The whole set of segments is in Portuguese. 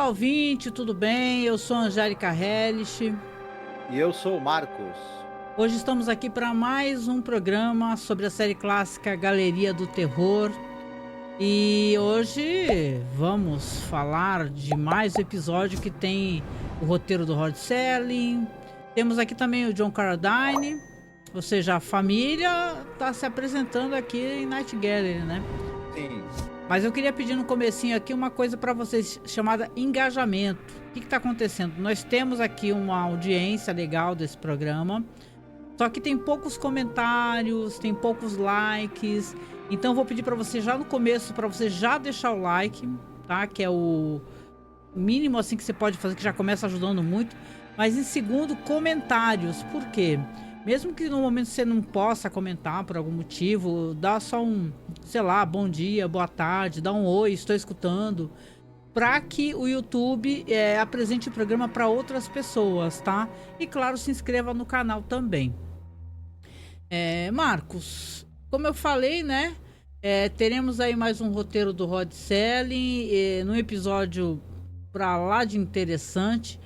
ouvinte, tudo bem? Eu sou a Angélica Hellish. E eu sou o Marcos. Hoje estamos aqui para mais um programa sobre a série clássica Galeria do Terror. E hoje vamos falar de mais um episódio que tem o roteiro do Rod Serling. Temos aqui também o John Carradine, ou seja, a família está se apresentando aqui em Night Gallery, né? Sim. Mas eu queria pedir no comecinho aqui uma coisa para vocês chamada engajamento. O que está acontecendo? Nós temos aqui uma audiência legal desse programa, só que tem poucos comentários, tem poucos likes. Então eu vou pedir para você já no começo, para você já deixar o like, tá? Que é o mínimo assim que você pode fazer, que já começa ajudando muito. Mas em segundo, comentários. Por quê? Mesmo que no momento você não possa comentar por algum motivo, dá só um, sei lá, bom dia, boa tarde, dá um oi, estou escutando, para que o YouTube apresente o programa para outras pessoas, tá? E claro, se inscreva no canal também. Marcos, como eu falei, né? Teremos aí mais um roteiro do Rod Serling, num episódio pra lá de interessante.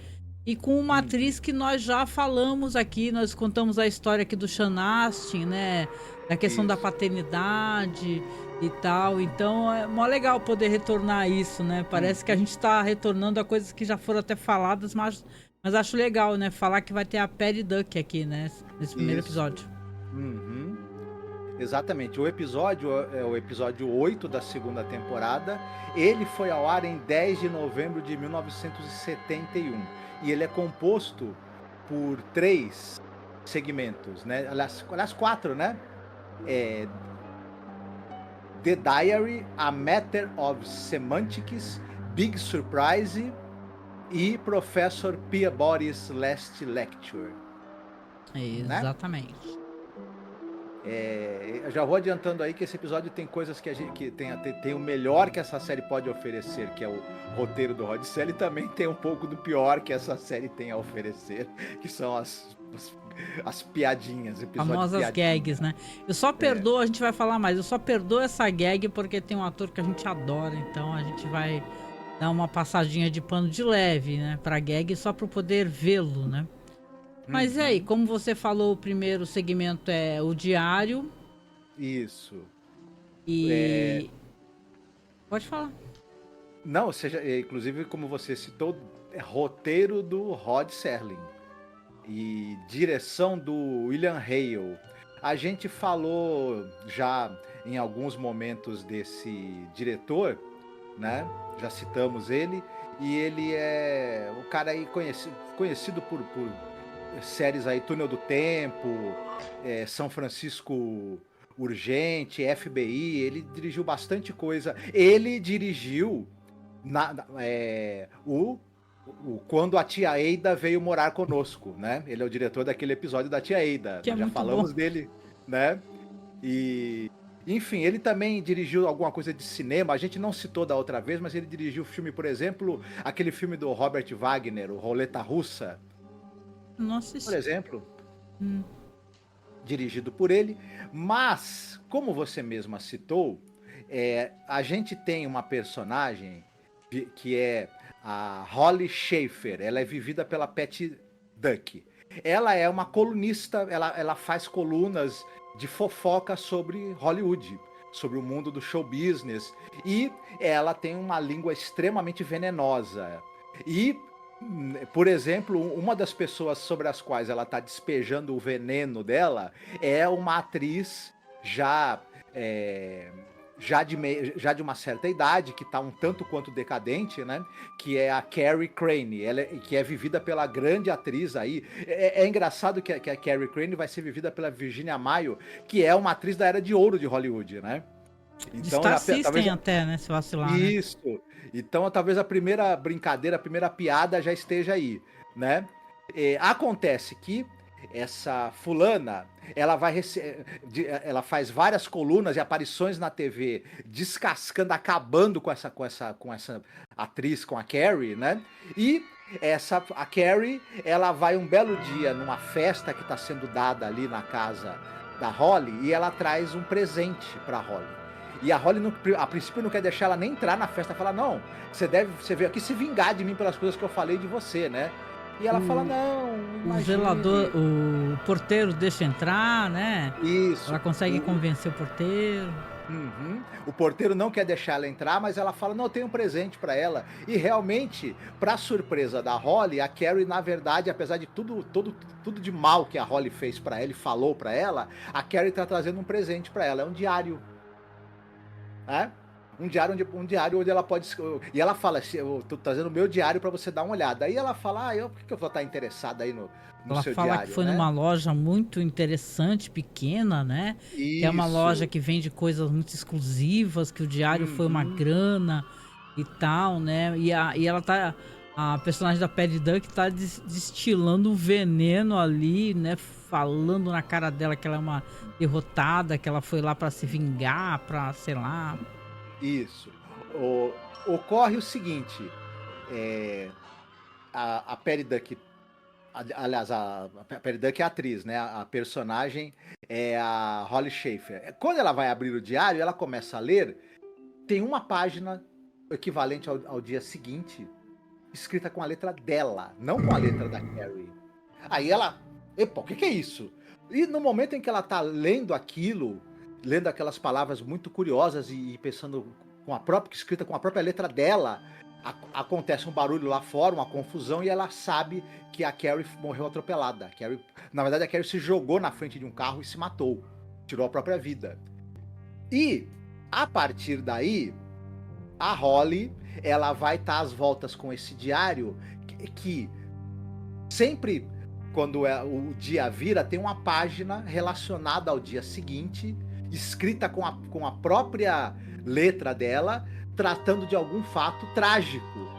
E com uma atriz que nós já falamos aqui, nós contamos a história aqui do Sean Astin, né? Da questão da paternidade e tal. Então é mó legal poder retornar a isso, né? Parece que a gente tá retornando a coisas que já foram até faladas, mas acho legal, né? Falar que vai ter a Patty Duck aqui, né? Nesse primeiro episódio. Uhum. Exatamente. O episódio é o episódio 8 da segunda temporada. Ele foi ao ar em 10 de novembro de 1971. E ele é composto por 3 segmentos, né? Aliás 4, né? The Diary, A Matter of Semantics, Big Surprise e Professor Peabody's Last Lecture. Exatamente. Né? Eu já vou adiantando aí que esse episódio tem coisas que a gente tem o melhor que essa série pode oferecer, que é o roteiro do Rod Serling, e também tem um pouco do pior que essa série tem a oferecer, que são as piadinhas, famosas gags, né? Eu só perdoo, a gente vai falar mais, eu só perdoo essa gag porque tem um ator que a gente adora, então a gente vai dar uma passadinha de pano de leve, né, pra gag, só pra poder vê-lo, né? Mas e aí, como você falou, o primeiro segmento é o diário. Isso. E... Pode falar. Não, ou seja, inclusive como você citou, é roteiro do Rod Serling e direção do William Hale. A gente falou já em alguns momentos desse diretor, né? Já citamos ele, e ele é o cara aí conhecido por séries aí, Túnel do Tempo, São Francisco Urgente, FBI. Ele dirigiu bastante coisa. Ele dirigiu Quando a Tia Ada Veio Morar Conosco, né? Ele é o diretor daquele episódio da Tia Ada. Que já falamos bom dele, né? E enfim, ele também dirigiu alguma coisa de cinema. A gente não citou da outra vez, mas ele dirigiu o filme, por exemplo, aquele filme do Robert Wagner, o Roleta Russa. Nossa, por exemplo, dirigido por ele. Mas, como você mesma citou, a gente tem uma personagem que é a Holly Schaefer. Ela é vivida pela Patty Duck. Ela é uma colunista, ela faz colunas de fofoca sobre Hollywood, sobre o mundo do show business, e ela tem uma língua extremamente venenosa. E, por exemplo, uma das pessoas sobre as quais ela está despejando o veneno dela é uma atriz já de uma certa idade, que está um tanto quanto decadente, né? Que é a Carrie Crane, que é vivida pela grande atriz aí. É engraçado que a Carrie Crane vai ser vivida pela Virginia Mayo, que é uma atriz da era de ouro de Hollywood, né? Então, talvez até, né? Se vacilar, isso. Né? Então, talvez a primeira brincadeira, a primeira piada já esteja aí, né? Acontece que essa fulana, ela faz várias colunas e aparições na TV, descascando, acabando com essa atriz, com a Carrie, né? E a Carrie, ela vai um belo dia numa festa que está sendo dada ali na casa da Holly, e ela traz um presente para Holly. E a Holly, a princípio, não quer deixar ela nem entrar na festa. Fala, não, você veio aqui se vingar de mim pelas coisas que eu falei de você, né? E ela fala, não, O imagine. zelador, o porteiro deixa entrar, né? Isso. Ela consegue convencer o porteiro. Uhum. O porteiro não quer deixar ela entrar, mas ela fala, não, eu tenho um presente pra ela. E realmente, pra surpresa da Holly, a Carrie, na verdade, apesar de tudo de mal que a Holly fez pra ela e falou pra ela, a Carrie tá trazendo um presente pra ela, é um diário. É? Um diário onde ela pode... E ela fala, eu tô trazendo o meu diário pra você dar uma olhada. Aí ela fala, por que eu vou estar interessada aí no Ela seu fala diário, que foi né? numa loja muito interessante, pequena, né? Que é uma Isso. loja que vende coisas muito exclusivas, que o diário foi uma grana e tal, né? E ela tá... A personagem da Patty Duck tá destilando um veneno ali, né? Falando na cara dela que ela é uma derrotada, que ela foi lá pra se vingar, pra, sei lá... Isso. Ocorre o seguinte, a Patty Duck, aliás, a Patty Duck é a atriz, né? A personagem é a Holly Schaefer. Quando ela vai abrir o diário, ela começa a ler, tem uma página equivalente ao dia seguinte, escrita com a letra dela, não com a letra da Carrie. Aí ela, epa, o que é isso? E no momento em que ela tá lendo aquilo, lendo aquelas palavras muito curiosas e pensando com a própria escrita, com a própria letra dela, acontece um barulho lá fora, uma confusão, e ela sabe que a Carrie morreu atropelada. Na verdade, a Carrie se jogou na frente de um carro e se matou. Tirou a própria vida. E, a partir daí, a Holly, ela vai estar às voltas com esse diário que sempre, quando o dia vira, tem uma página relacionada ao dia seguinte, escrita com a própria letra dela, tratando de algum fato trágico.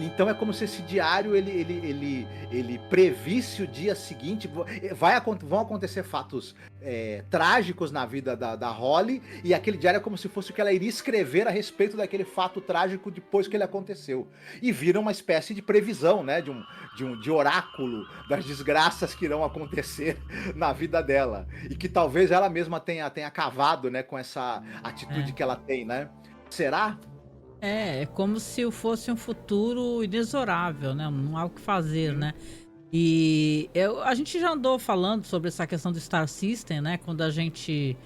Então é como se esse diário ele previsse o dia seguinte. Vão acontecer fatos trágicos na vida da Holly, e aquele diário é como se fosse o que ela iria escrever a respeito daquele fato trágico depois que ele aconteceu. E vira uma espécie de previsão, né, de oráculo das desgraças que irão acontecer na vida dela. E que talvez ela mesma tenha cavado, né, com essa atitude que ela tem, né? Será? É como se fosse um futuro inexorável, né? Não há o que fazer, né? E a gente já andou falando sobre essa questão do Star System, né? Quando a gente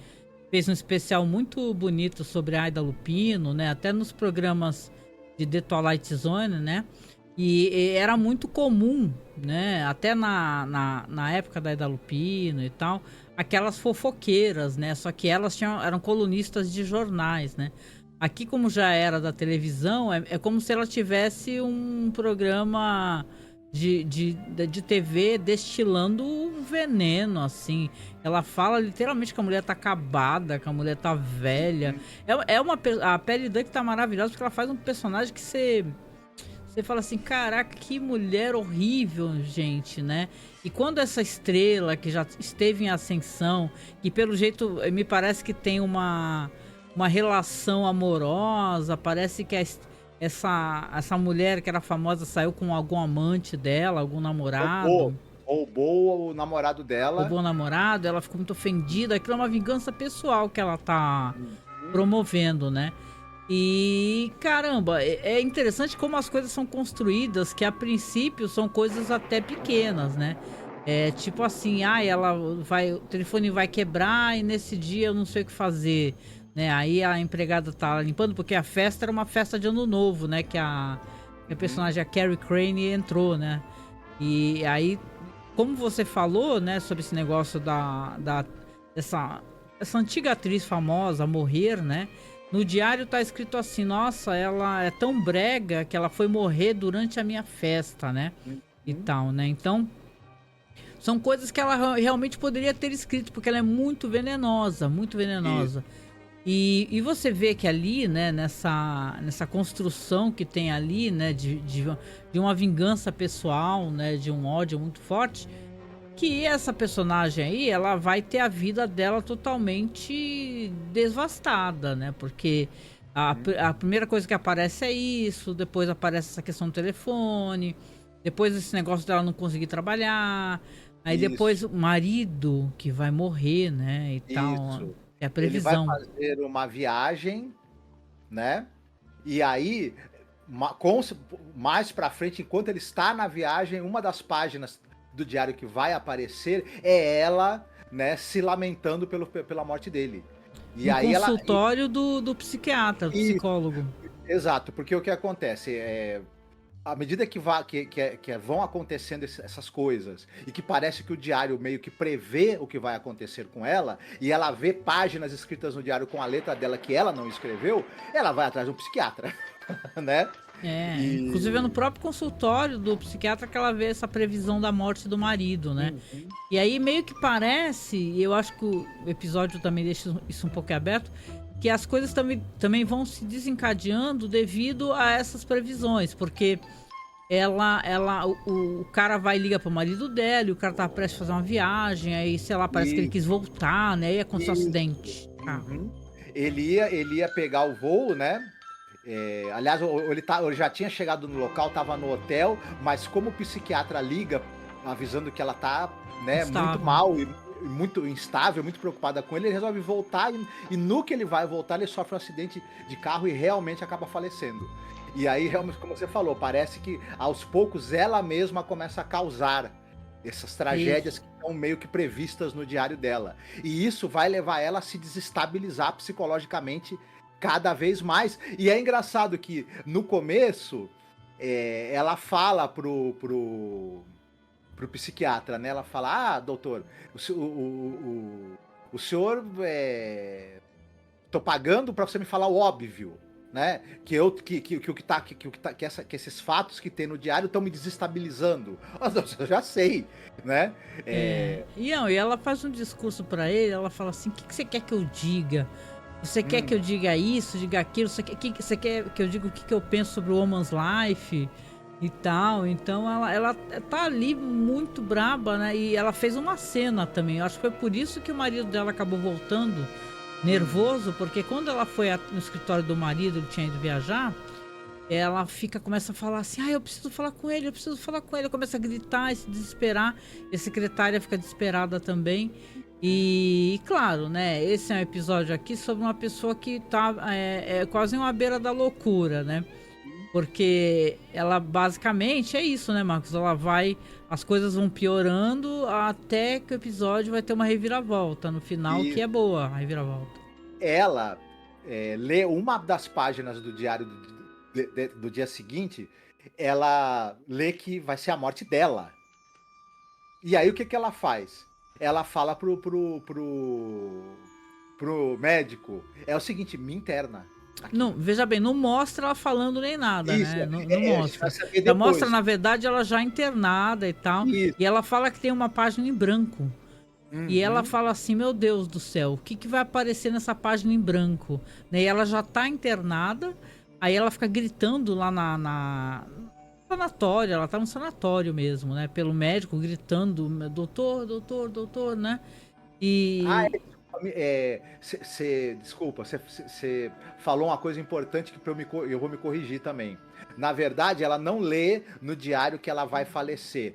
fez um especial muito bonito sobre a Ida Lupino, né? Até nos programas de The Twilight Zone, né? E era muito comum, né? Até na época da Ida Lupino e tal, aquelas fofoqueiras, né? Só que elas eram colunistas de jornais, né? Aqui, como já era da televisão, é como se ela tivesse um programa de TV destilando um veneno, assim. Ela fala literalmente que a mulher tá acabada, que a mulher tá velha. A Patty Duck tá maravilhosa porque ela faz um personagem que você fala assim, caraca, que mulher horrível, gente, né? E quando essa estrela que já esteve em ascensão, que pelo jeito me parece que tem uma relação amorosa, parece que essa mulher que era famosa saiu com algum amante dela, algum namorado. Roubou o namorado dela. Roubou o namorado, ela ficou muito ofendida. Aquilo é uma vingança pessoal que ela tá promovendo, né? E caramba, é interessante como as coisas são construídas, que a princípio são coisas até pequenas, né? É tipo assim, o telefone vai quebrar e nesse dia eu não sei o que fazer, né? Aí a empregada tá limpando, porque a festa era uma festa de ano novo, né? Que a personagem, a Carrie Crane, entrou, né? E aí, como você falou, né, sobre esse negócio dessa antiga atriz famosa morrer, né? No diário tá escrito assim, nossa, ela é tão brega que ela foi morrer durante a minha festa, né? E tal, né? Então, são coisas que ela realmente poderia ter escrito, porque ela é muito venenosa, muito venenosa. E você vê que ali, né, nessa construção que tem ali, né, de uma vingança pessoal, né, de um ódio muito forte, que essa personagem aí, ela vai ter a vida dela totalmente devastada, né, porque a primeira coisa que aparece é isso, depois aparece essa questão do telefone, depois esse negócio dela não conseguir trabalhar, aí depois o marido que vai morrer, né, e tal. É a Ele vai previsão. fazer uma viagem, né? E aí, mais pra frente, enquanto ele está na viagem, uma das páginas do diário que vai aparecer é ela, né, se lamentando pela morte dele. E No aí ela. consultório do psiquiatra, do Isso, psicólogo. exato, porque o que acontece é. À medida que vão acontecendo essas coisas, e que parece que o diário meio que prevê o que vai acontecer com ela, e ela vê páginas escritas no diário com a letra dela que ela não escreveu, ela vai atrás de um psiquiatra, né? É, inclusive é no E. próprio consultório do psiquiatra que ela vê essa previsão da morte do marido, né? Uhum. E aí meio que parece, e eu acho que o episódio também deixa isso um pouco aberto, que as coisas também vão se desencadeando devido a essas previsões, porque o cara vai ligar pro marido dela, e o cara tá prestes a fazer uma viagem, aí, sei lá, parece que ele E. quis voltar, né? E aconteceu um E. acidente. Ah, Uhum. Ele ia pegar o voo, né? Aliás, ele já tinha chegado no local, tava no hotel, mas como o psiquiatra liga avisando que ela tá, né, muito instável. mal e muito instável, muito preocupada com ele, ele resolve voltar e no que ele vai voltar, ele sofre um acidente de carro e realmente acaba falecendo. E aí, realmente, como você falou, parece que aos poucos ela mesma começa a causar essas tragédias Isso. que estão meio que previstas no diário dela. E isso vai levar ela a se desestabilizar psicologicamente cada vez mais. E é engraçado que no começo ela fala pro psiquiatra, né? Ela fala: ah, doutor, o senhor tô pagando para você me falar o óbvio, né? Que esses fatos que tem no diário estão me desestabilizando. Eu já sei, né? E ela faz um discurso pra ele, ela fala assim: o que você quer que eu diga? Você quer que Hum, eu diga isso, diga aquilo? Você quer que eu diga o que eu penso sobre o Woman's Life e tal? Então ela tá ali muito braba, né? E ela fez uma cena também. Eu acho que foi por isso que o marido dela acabou voltando uhum. nervoso, porque quando ela foi no escritório do marido, ele tinha ido viajar, ela começa a falar assim: ah, eu preciso falar com ele, eu preciso falar com ele. Começa a gritar e se desesperar. E a secretária fica desesperada também. E claro, né? Esse é um episódio aqui sobre uma pessoa que tá quase uma beira da loucura, né? Porque ela basicamente é isso, né, Marcos? Ela vai. As coisas vão piorando até que o episódio vai ter uma reviravolta no final, que E é boa a reviravolta. ela lê uma das páginas do diário do dia seguinte, ela lê que vai ser a morte dela. E aí o que ela faz? Ela fala pro médico, é o seguinte, me interna Não, aqui. veja bem, não mostra ela falando nem nada, Isso, né? Não, não a gente vai mostra. saber Já mostra, depois. na verdade, ela já internada e tal. Isso. E ela fala que tem uma página em branco. E ela Uhum. fala assim: meu Deus do céu, o que vai aparecer nessa página em branco? Né? E ela já tá internada, aí ela fica gritando lá no sanatório, ela tá no sanatório mesmo, né? Pelo médico, gritando: doutor, doutor, doutor, né? Ah, E, desculpa, você falou uma coisa importante que eu vou me corrigir também. Na verdade, ela não lê no diário que ela vai falecer.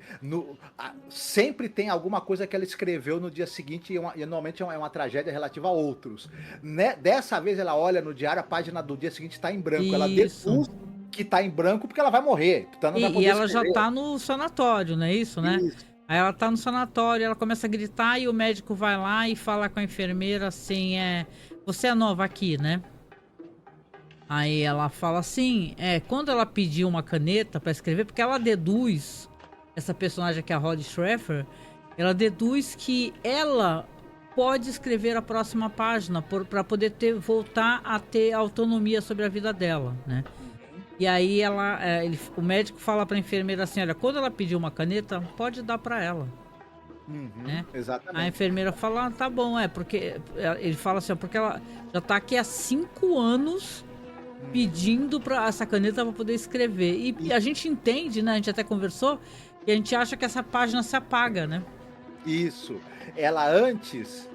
Sempre tem alguma coisa que ela escreveu no dia seguinte e normalmente é uma tragédia relativa a outros. Né? Dessa vez ela olha no diário, a página do dia seguinte está em branco. Ela isso. deduz que está em branco porque ela vai morrer, então não vai E poder ela já escrever. tá no sanatório, não é isso, né? Isso. Aí ela tá no sanatório, ela começa a gritar e o médico vai lá e fala com a enfermeira assim: você é nova aqui, né? Aí ela fala assim: quando ela pediu uma caneta pra escrever, porque ela deduz, essa personagem aqui, a Holly Schrefer, ela deduz que ela pode escrever a próxima página pra poder voltar a ter autonomia sobre a vida dela, né? E aí o médico fala pra enfermeira assim: olha, quando ela pedir uma caneta, pode dar pra ela, Uhum, né? A exatamente. enfermeira fala: tá bom, porque ele fala assim: ó, porque ela já tá aqui há 5 anos Uhum. pedindo para essa caneta para poder escrever. E a gente entende, né? A gente até conversou, e a gente acha que essa página se apaga, né? Isso. Ela antes,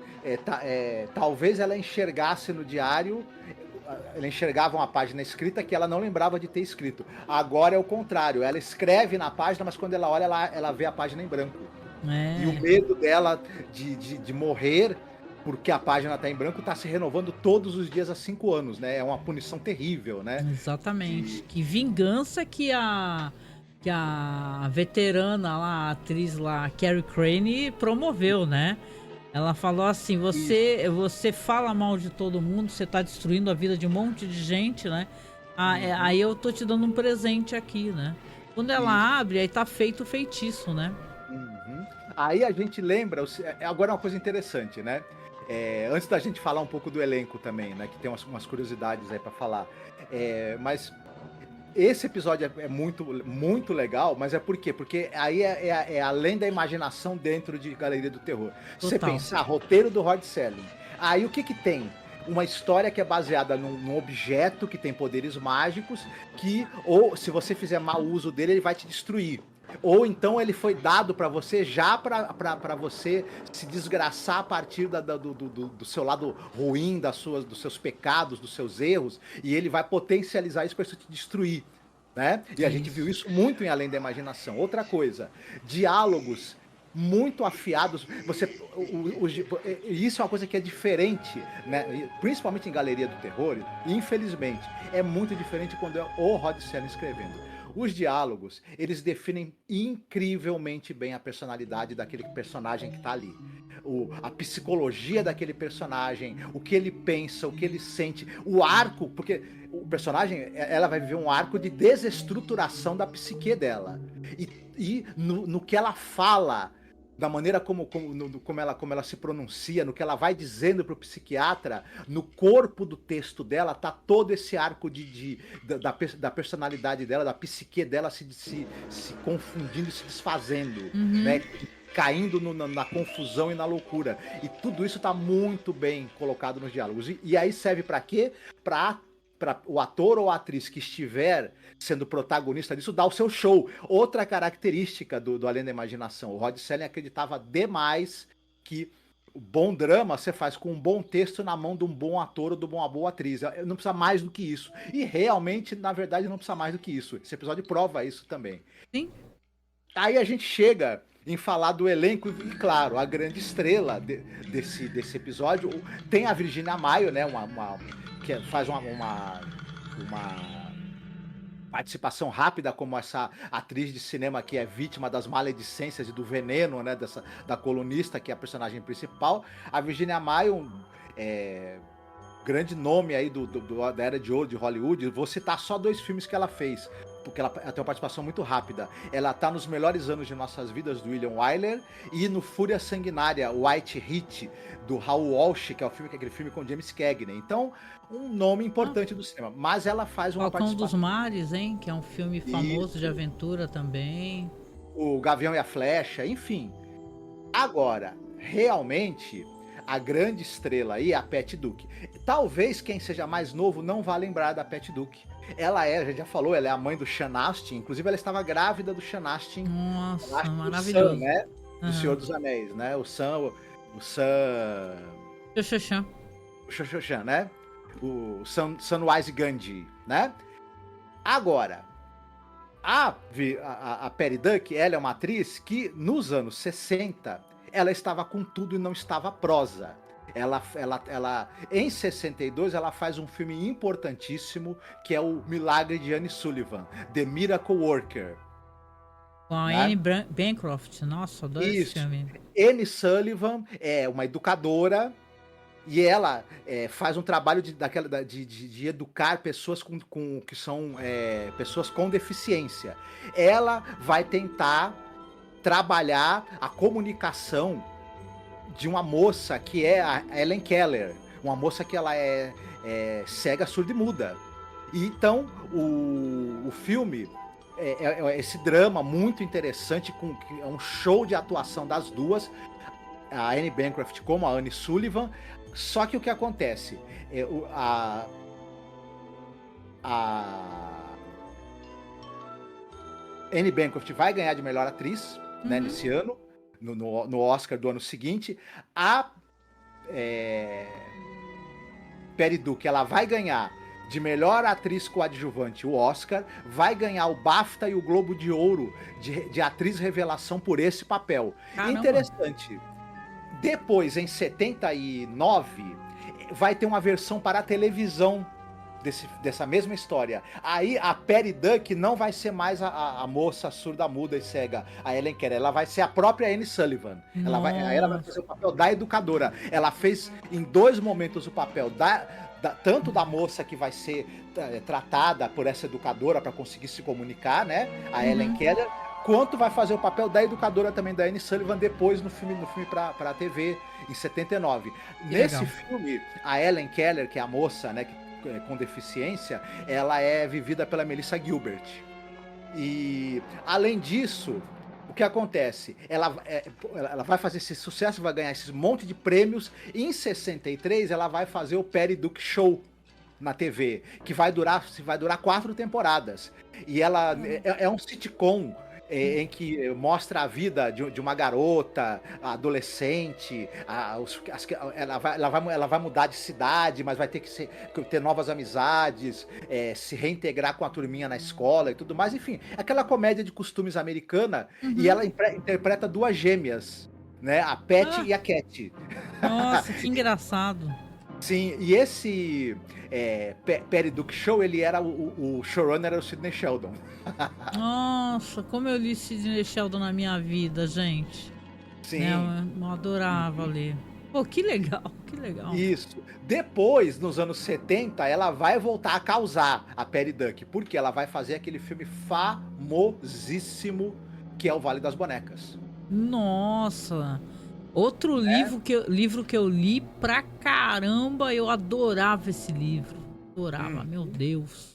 talvez ela enxergasse no diário, ela enxergava uma página escrita que ela não lembrava de ter escrito. Agora é o contrário, ela escreve na página, mas quando ela olha, ela vê a página em branco. E o É, medo dela de morrer porque a página tá em branco, tá se renovando todos os dias há 5 anos, né? É uma punição terrível, né? Exatamente. Que vingança que a veterana lá, a atriz lá, Carrie Crane, promoveu, né? Ela falou assim: você fala mal de todo mundo, você tá destruindo a vida de um monte de gente, né? Aí eu tô te dando um presente aqui, né? Quando ela abre, aí tá feito o feitiço, né? Uhum. Aí a gente lembra, agora é uma coisa interessante, né? Antes da gente falar um pouco do elenco também, né? Que tem umas curiosidades aí pra falar. Mas esse episódio é muito, muito legal, mas é por quê? Porque aí é além da imaginação dentro de Galeria do Terror. Se você Total. pensar, roteiro do Rod Serling. Aí o que que tem? Uma história que é baseada num objeto que tem poderes mágicos, que, ou se você fizer mau uso dele, ele vai te destruir. Ou então ele foi dado pra você já pra você se desgraçar a partir do seu lado ruim, dos seus pecados, dos seus erros, e ele vai potencializar isso pra isso te destruir, né? E a gente viu isso muito em Além da Imaginação. Outra coisa, diálogos muito afiados. Isso é uma coisa que é diferente, né? Principalmente em Galeria do Terror, infelizmente, é muito diferente quando é o Rod Serling escrevendo. Os diálogos, eles definem incrivelmente bem a personalidade daquele personagem que tá ali. A psicologia daquele personagem, o que ele pensa, o que ele sente, o arco, porque o personagem, ela vai viver um arco de desestruturação da psique dela. E no que ela fala, da maneira como ela se pronuncia, no que ela vai dizendo pro psiquiatra, no corpo do texto dela, tá todo esse arco da personalidade dela, da psique dela se confundindo e se desfazendo, né? Caindo na confusão e na loucura. E tudo isso tá muito bem colocado nos diálogos. E aí serve pra quê? Pra o ator ou a atriz que estiver sendo protagonista disso, dar o seu show. Outra característica do Além da Imaginação. O Rod Serling acreditava demais que o bom drama você faz com um bom texto na mão de um bom ator ou de uma boa atriz. Não precisa mais do que isso. E realmente, na verdade, não precisa mais do que isso. Esse episódio prova isso também. Sim. Aí a gente chega em falar do elenco, e claro, a grande estrela desse episódio tem a Virginia Maio, né? Que faz uma participação rápida como essa atriz de cinema que é vítima das maledicências e do veneno, né, da colunista, que é a personagem principal. A Virginia Maio, grande nome aí da era de ouro de Hollywood. Vou citar só 2 filmes que ela fez, porque ela tem uma participação muito rápida. Ela tá nos Melhores Anos de Nossas Vidas, do William Wyler, e no Fúria Sanguinária, White Heat, do Raoul Walsh, que é aquele filme com James Cagney. Então, um nome importante do cinema. Mas ela faz uma Falcão participação... dos Mares, hein? Que é um filme famoso Isso. de aventura também. O Gavião e a Flecha, enfim. Agora, realmente, a grande estrela aí é a Patty Duke. Talvez quem seja mais novo não vá lembrar da Patty Duke. A gente já falou, ela é a mãe do Sean Astin. Inclusive, ela estava grávida do Sean Astin. Nossa, maravilhoso. Sam, né? Do Senhor dos Anéis, né? O Sam... Xoxan, né? O Samwise Gamgee, né? Agora, a Patty Duke, ela é uma atriz que, nos anos 60, ela estava com tudo e não estava prosa. Ela, em 62, ela faz um filme importantíssimo, que é o Milagre de Annie Sullivan, The Miracle Worker. Com a Anne Bancroft. Nossa, adoro esse filme. Annie Sullivan é uma educadora e ela faz um trabalho de educar pessoas que são pessoas com deficiência. Ela vai tentar trabalhar a comunicação de uma moça que é a Ellen Keller, uma moça que ela é cega, surda e muda. E então o filme esse drama muito interessante, é um show de atuação das duas, a Anne Bancroft como a Annie Sullivan. Só que o que acontece? A Anne Bancroft vai ganhar de melhor atriz, né, nesse ano, no Oscar do ano seguinte. A Patty Duke, ela vai ganhar de melhor atriz coadjuvante o Oscar, vai ganhar o BAFTA e o Globo de Ouro de atriz revelação por esse papel. Caramba. Interessante. Depois, em 79, vai ter uma versão para a televisão dessa mesma história. Aí a Patty Duck não vai ser mais a moça surda, muda e cega, a Helen Keller. Ela vai ser a própria Anne Sullivan. Ela vai fazer o papel da educadora. Ela fez em 2 momentos o papel tanto da moça que vai ser tratada por essa educadora para conseguir se comunicar, né? A Helen Keller, quanto vai fazer o papel da educadora também, da Anne Sullivan, depois no filme para a TV, em 79. Nesse filme, a Helen Keller, que é a moça, né, com deficiência, ela é vivida pela Melissa Gilbert. E, além disso, o que acontece? Ela vai fazer esse sucesso, vai ganhar esse monte de prêmios, e em 63 ela vai fazer o Patty Duke Show na TV, que vai durar 4 temporadas. E ela é um sitcom em que mostra a vida de uma garota, adolescente, ela vai mudar de cidade, mas vai ter que ter novas amizades, se reintegrar com a turminha na escola e tudo mais, enfim, aquela comédia de costumes americana, e ela interpreta 2 gêmeas, né, a Patty e a Cat. Nossa, que engraçado. Sim, e esse Patty Duke Show, ele era o showrunner, era o Sidney Sheldon. Nossa, como eu li Sidney Sheldon na minha vida, gente. Sim. Eu adorava ler. Pô, que legal, que legal. Isso. Depois, nos anos 70, ela vai voltar a causar, a Patty Duck, porque ela vai fazer aquele filme famosíssimo que é O Vale das Bonecas. Nossa. Outro livro que eu li pra caramba, eu adorava esse livro. Adorava, meu Deus.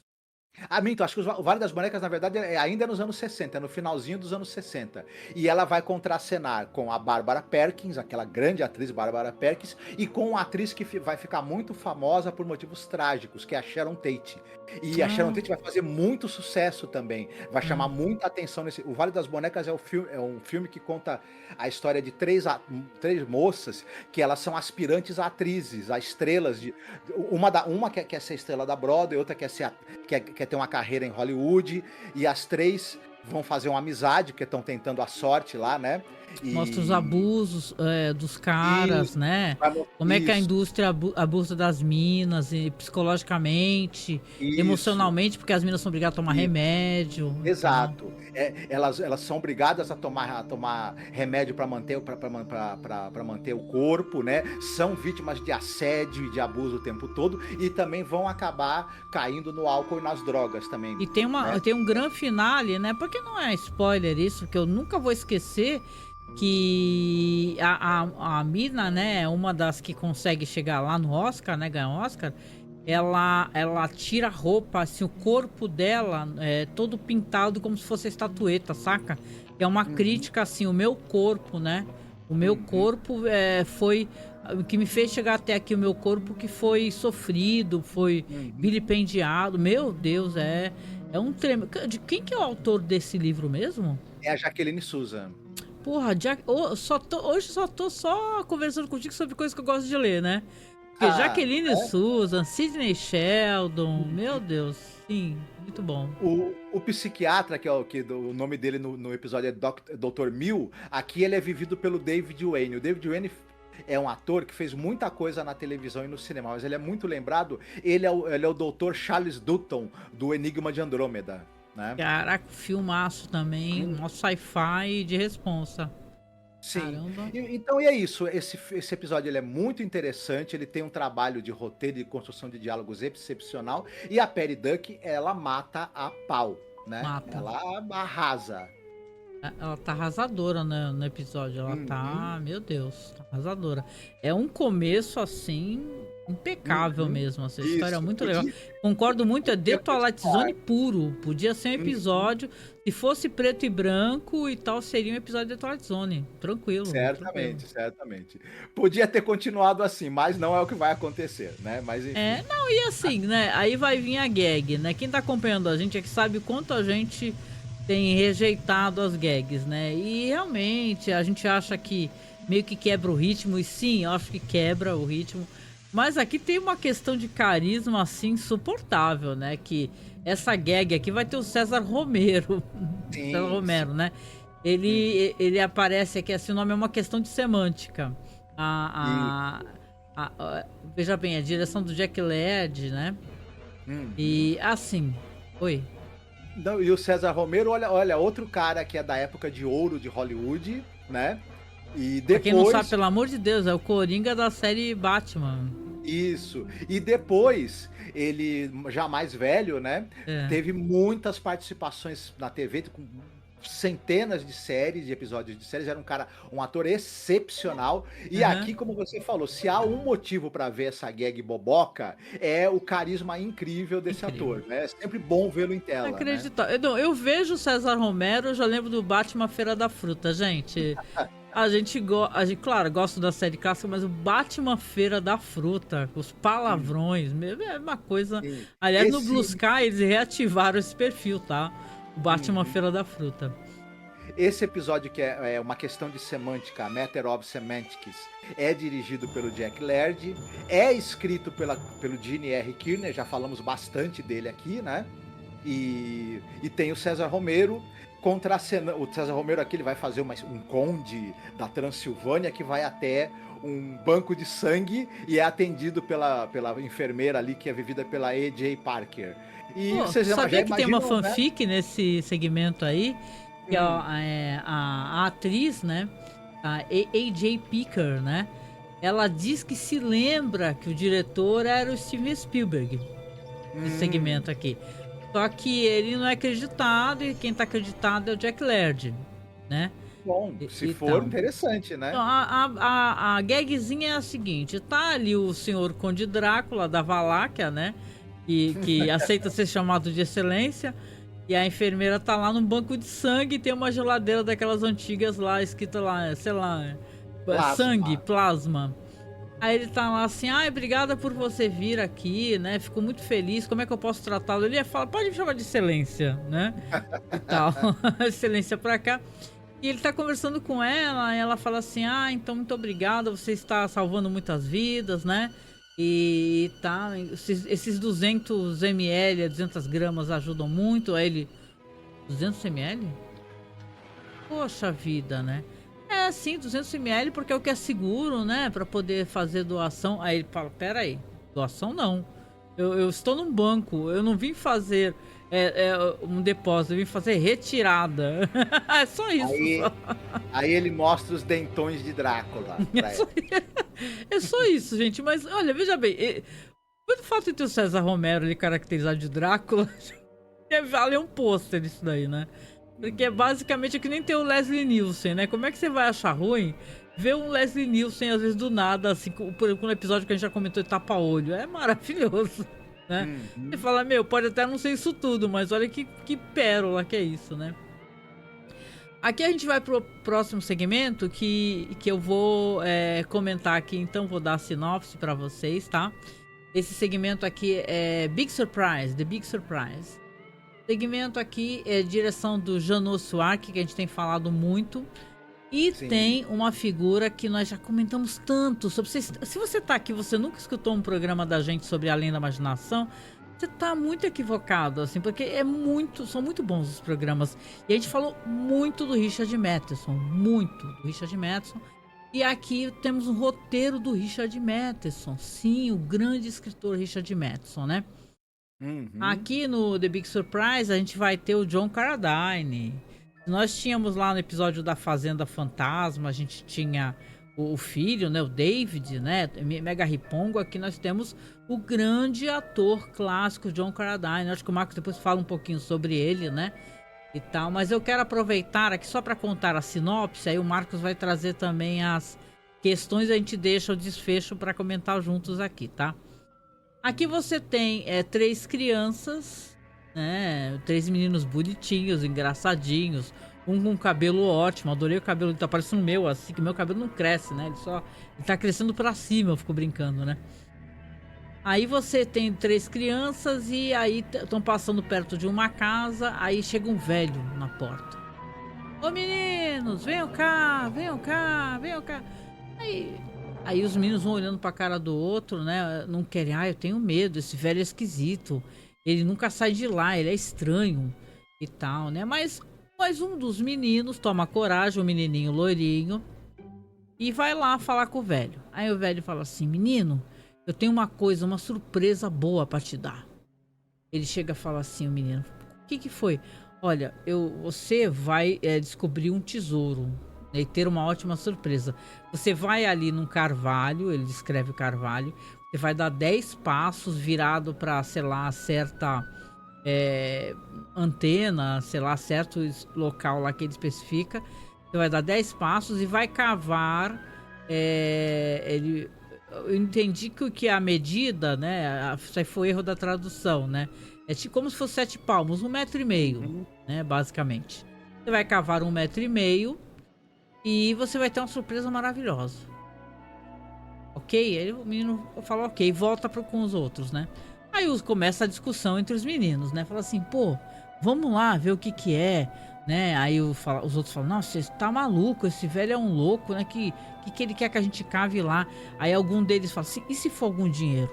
Minto, acho que o Vale das Bonecas, na verdade, ainda é nos anos 60, é no finalzinho dos anos 60. E ela vai contracenar com a Barbara Perkins, aquela grande atriz Barbara Perkins, e com uma atriz que vai ficar muito famosa por motivos trágicos, que é a Sharon Tate. E a Sharon Tate vai fazer muito sucesso também, vai chamar muita atenção nesse... O Vale das Bonecas é um filme que conta a história de 3 moças, que elas são aspirantes a atrizes, a estrelas de... Uma quer ser estrela da Broadway, outra quer ter uma carreira em Hollywood, e as 3 vão fazer uma amizade, porque estão tentando a sorte lá, né? Mostra os abusos dos caras, né? Como é que a indústria abusa das minas, psicologicamente, emocionalmente, porque as minas são obrigadas a tomar remédio. Exato. Elas são obrigadas a tomar remédio para manter o corpo, né? São vítimas de assédio e de abuso o tempo todo, e também vão acabar caindo no álcool e nas drogas também. E tem um grande finale, né? Porque não é spoiler isso, que eu nunca vou esquecer, que a mina, né, uma das que consegue chegar lá no Oscar, né, ganhar o Oscar, ela tira a roupa, assim, o corpo dela é todo pintado como se fosse estatueta, saca? É uma crítica, assim, o meu corpo, né? O meu corpo foi... O que me fez chegar até aqui, o meu corpo que foi sofrido, foi vilipendiado. Meu Deus, é um tremendo... De quem que é o autor desse livro mesmo? É a Jacqueline Susan. Porra, hoje só tô conversando contigo sobre coisas que eu gosto de ler, né? Porque Jacqueline Susan, Sidney Sheldon, meu Deus, sim, muito bom. O psiquiatra, o nome dele no episódio é Dr. Mill, aqui ele é vivido pelo David Wayne. O David Wayne é um ator que fez muita coisa na televisão e no cinema, mas ele é muito lembrado. Ele é o Dr. Charles Dutton, do Enigma de Andrômeda. Né? Caraca, filmaço também, um sci-fi de responsa. Sim, então é isso, esse episódio ele é muito interessante, ele tem um trabalho de roteiro e de construção de diálogos excepcional, e a Patty Duck, ela mata a pau, né? Ela arrasa. Ela tá arrasadora, né, no episódio, ela tá, meu Deus, tá arrasadora. É um começo, assim, impecável mesmo, essa história é muito legal. Concordo muito, é The Twilight Zone puro, podia ser um episódio, se fosse preto e branco e tal, seria um episódio de The Twilight Zone, tranquilo. Certamente. Podia ter continuado assim, mas não é o que vai acontecer, né? Mas enfim. E assim, né, aí vai vir a gag, né, quem tá acompanhando a gente é que sabe o quanto a gente tem rejeitado as gags, né, e realmente a gente acha que meio que quebra o ritmo, e sim, eu acho que quebra o ritmo. Mas aqui tem uma questão de carisma, assim, insuportável, né? Que essa gag aqui vai ter o César Romero. Sim, César Romero, né? Ele aparece aqui, assim, o nome é uma questão de semântica. A, veja bem, a direção do Jack Laird, né? E assim, oi. Não, e o César Romero, olha, outro cara que é da época de ouro de Hollywood, né? E depois... Pra quem não sabe, pelo amor de Deus, é o Coringa da série Batman. Isso. E depois, ele, já mais velho, né? Teve muitas participações na TV, com centenas de séries, de episódios de séries. Era um ator excepcional. E aqui, como você falou, se há um motivo para ver essa gag boboca, é o carisma incrível desse ator, né? É sempre bom vê-lo em tela. Acreditável. Né? Eu vejo o César Romero, eu já lembro do Batman Feira da Fruta, gente. A gente, claro, gosta da série clássica, mas o Batman Feira da Fruta, os palavrões, é uma coisa... Sim. Aliás, no Blue Sky eles reativaram esse perfil, tá? O Batman Feira da Fruta. Esse episódio, que é uma questão de semântica, a Matter of Semantics, é dirigido pelo Jack Laird, é escrito pelo Gene R. Kirner, já falamos bastante dele aqui, né? E tem o César Romero, o César Romero aqui, ele vai fazer um conde da Transilvânia que vai até um banco de sangue e é atendido pela enfermeira ali, que é vivida pela A.J. Parker. E você sabia que tem uma fanfic, né, nesse segmento aí? Que a atriz, né? A A.J. Parker, né? Ela diz que se lembra que o diretor era o Steven Spielberg. Nesse segmento aqui. Só que ele não é acreditado e quem tá acreditado é o Jack Laird, né? Bom, se for interessante, né? Então, a gagzinha é a seguinte: tá ali o senhor Conde Drácula da Valáquia, né? Que aceita ser chamado de excelência. E a enfermeira tá lá num banco de sangue e tem uma geladeira daquelas antigas lá, escrita lá, sei lá, sangue, plasma. Aí ele tá lá assim, obrigada por você vir aqui, né? Fico muito feliz, como é que eu posso tratá-lo? Ele fala, pode me chamar de excelência, né? E tal, excelência pra cá. E ele tá conversando com ela, e ela fala assim, então muito obrigada, você está salvando muitas vidas, né? E tá, esses 200 ml, 200 gramas ajudam muito. Aí ele, 200 ml? Poxa vida, né? É, sim, 200 ml porque é o que é seguro, né? Pra poder fazer doação. Aí ele fala, pera aí, doação não. Eu estou num banco, eu não vim fazer um depósito, eu vim fazer retirada. É só isso. Aí ele mostra os dentões de Drácula. É só isso, gente. Mas olha, veja bem, o fato de ter o César Romero ali caracterizado de Drácula vale um pôster isso daí, né? Porque basicamente é que nem tem o Leslie Nielsen, né? Como é que você vai achar ruim ver um Leslie Nielsen, às vezes, do nada, assim, por um episódio que a gente já comentou, tapa-olho? É maravilhoso, né? Você fala, pode até não ser isso tudo, mas olha que pérola que é isso, né? Aqui a gente vai pro próximo segmento que eu vou comentar aqui, então vou dar a sinopse pra vocês, tá? Esse segmento aqui é Big Surprise, The Big Surprise. Segmento aqui é direção do Jeannot Suarque, que a gente tem falado muito. E sim, tem uma figura que nós já comentamos tanto sobre. Se você tá aqui, você nunca escutou um programa da gente sobre Além da Imaginação, você tá muito equivocado, assim, porque são muito bons os programas. E a gente falou muito do Richard Matheson, muito do Richard Matheson. E aqui temos um roteiro do Richard Matheson, sim, o grande escritor Richard Matheson, né? Aqui no The Big Surprise a gente vai ter o John Carradine. Nós tínhamos lá no episódio da Fazenda Fantasma, a gente tinha o filho, né, o David, né, Mega Ripongo. Aqui nós temos o grande ator clássico John Carradine. Acho que o Marcos depois fala um pouquinho sobre ele, né, e tal. Mas eu quero aproveitar aqui só para contar a sinopse, aí o Marcos vai trazer também as questões, a gente deixa o desfecho para comentar juntos aqui, tá? Aqui você tem 3 crianças, né? 3 meninos bonitinhos, engraçadinhos. Um com cabelo ótimo, adorei o cabelo, ele tá parecendo o meu, assim, que meu cabelo não cresce, né? Ele tá crescendo pra cima, eu fico brincando, né? Aí você tem 3 crianças e aí estão passando perto de uma casa, aí chega um velho na porta. Ô meninos, venham cá, venham cá, venham cá. Aí os meninos vão olhando pra cara do outro, né? Não querem, eu tenho medo, esse velho é esquisito. Ele nunca sai de lá, ele é estranho e tal, né? Mas um dos meninos toma coragem, o menininho loirinho. e vai lá falar com o velho. Aí o velho fala assim: menino, eu tenho uma surpresa boa pra te dar. Ele chega a falar assim: o menino, o que que foi? Olha, você vai descobrir um tesouro, né, e ter uma ótima surpresa. Você vai ali num carvalho, ele descreve o carvalho, você vai dar 10 passos virado para, sei lá, certa antena, sei lá, certo local lá que ele especifica. Você vai dar 10 passos e vai cavar. Eu entendi que a medida, né? Isso aí foi erro da tradução, né? É tipo como se fosse 7 palmos, 1,5 m, né? Basicamente. Você vai cavar 1,5 m e você vai ter uma surpresa maravilhosa. Ok? Aí o menino fala ok, volta com os outros, né? Aí começa a discussão entre os meninos, né? Fala assim, pô, vamos lá ver o que que é, né? Aí os outros falam, nossa, você tá maluco, esse velho é um louco, né? Que ele quer que a gente cave lá? Aí algum deles fala assim, e se for algum dinheiro?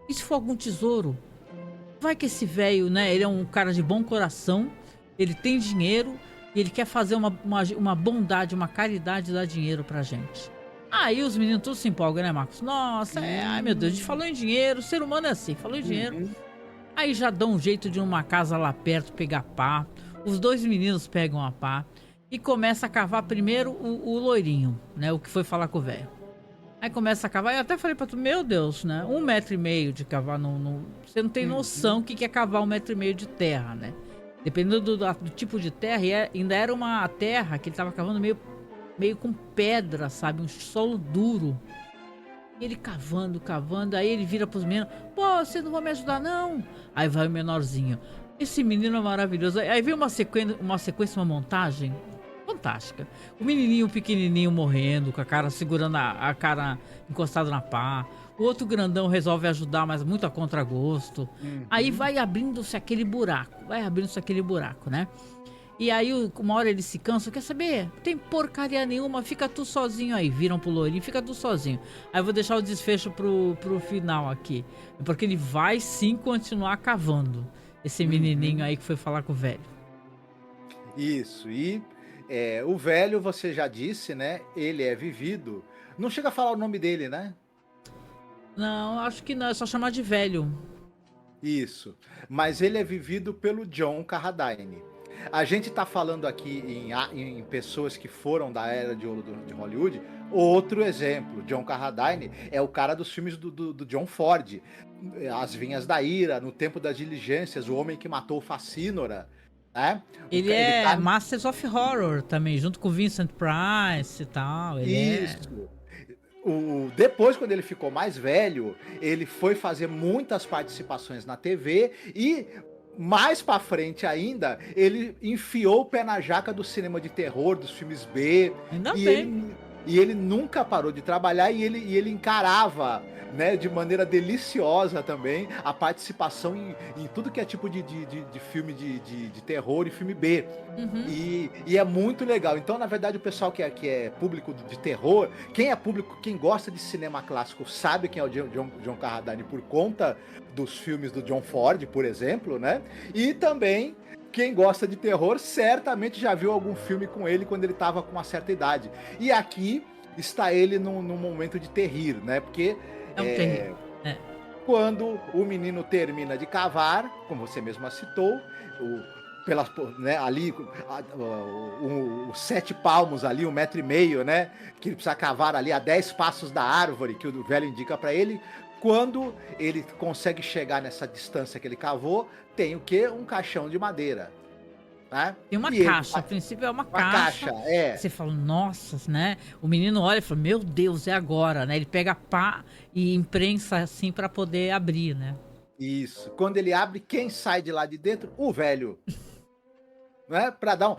E se for algum tesouro? Vai que esse velho, né? Ele é um cara de bom coração, ele tem dinheiro e ele quer fazer uma bondade, uma caridade, dar dinheiro pra gente. Aí os meninos todos se empolgam, né, Marcos? Nossa, ai meu Deus, a gente falou em dinheiro, o ser humano é assim, falou em dinheiro. Aí já dão um jeito de uma casa lá perto pegar pá. Os dois meninos pegam a pá e começa a cavar primeiro o loirinho, né? O que foi falar com o velho. Aí começa a cavar, eu até falei pra tu, meu Deus, né? 1,5 m de cavar, você não tem noção o que é cavar 1,5 m de terra, né? Dependendo do tipo de terra, e ainda era uma terra que ele tava cavando meio com pedra, sabe? Um solo duro. E ele cavando, aí ele vira pros meninos, pô, vocês não vão me ajudar não? Aí vai o menorzinho, esse menino é maravilhoso. Aí vem uma sequência, uma montagem fantástica. O menininho pequenininho morrendo, com a cara segurando a cara encostada na pá. O outro grandão resolve ajudar, mas muito a contragosto. Aí vai abrindo-se aquele buraco, né? E aí uma hora ele se cansa, quer saber? Tem porcaria nenhuma, fica tu sozinho aí. Viram pro loirinho, fica tu sozinho. Aí eu vou deixar o desfecho pro final aqui. Porque ele vai sim continuar cavando. Esse menininho aí que foi falar com o velho. Isso, e o velho, você já disse, né? Ele é vivido. Não chega a falar o nome dele, né? Não, acho que não, é só chamar de velho. Isso, mas ele é vivido pelo John Carradine. A gente tá falando aqui em pessoas que foram da era de ouro de Hollywood. Outro exemplo, John Carradine é o cara dos filmes do John Ford. As Vinhas da Ira, No Tempo das Diligências, O Homem que Matou Facínora. Né? Ele tá... Masters of Horror também, junto com Vincent Price e tal. Isso. Depois, quando ele ficou mais velho, ele foi fazer muitas participações na TV e... mais pra frente ainda, ele enfiou o pé na jaca do cinema de terror, dos filmes B. Ainda bem. Ele nunca parou de trabalhar e ele encarava, né, de maneira deliciosa também a participação em tudo que é tipo de filme de terror e filme B. E é muito legal. Então, na verdade, o pessoal que é público de terror, quem gosta de cinema clássico sabe quem é o John Carradine por conta dos filmes do John Ford, por exemplo, né? E também quem gosta de terror certamente já viu algum filme com ele quando ele estava com uma certa idade. E aqui está ele num momento de terrir, né? Porque quando o menino termina de cavar, como você mesma citou, ali os 7 palmos ali, 1,5 m, né? Que ele precisa cavar ali a 10 passos da árvore que o velho indica para ele. Quando ele consegue chegar nessa distância que ele cavou, tem o quê? Um caixão de madeira. Né? Tem uma caixa, a princípio é uma caixa. Você fala, nossa, né? O menino olha e fala, meu Deus, é agora, né? Ele pega a pá e imprensa assim para poder abrir, né? Isso. Quando ele abre, quem sai de lá de dentro? O velho. Né? Pra dar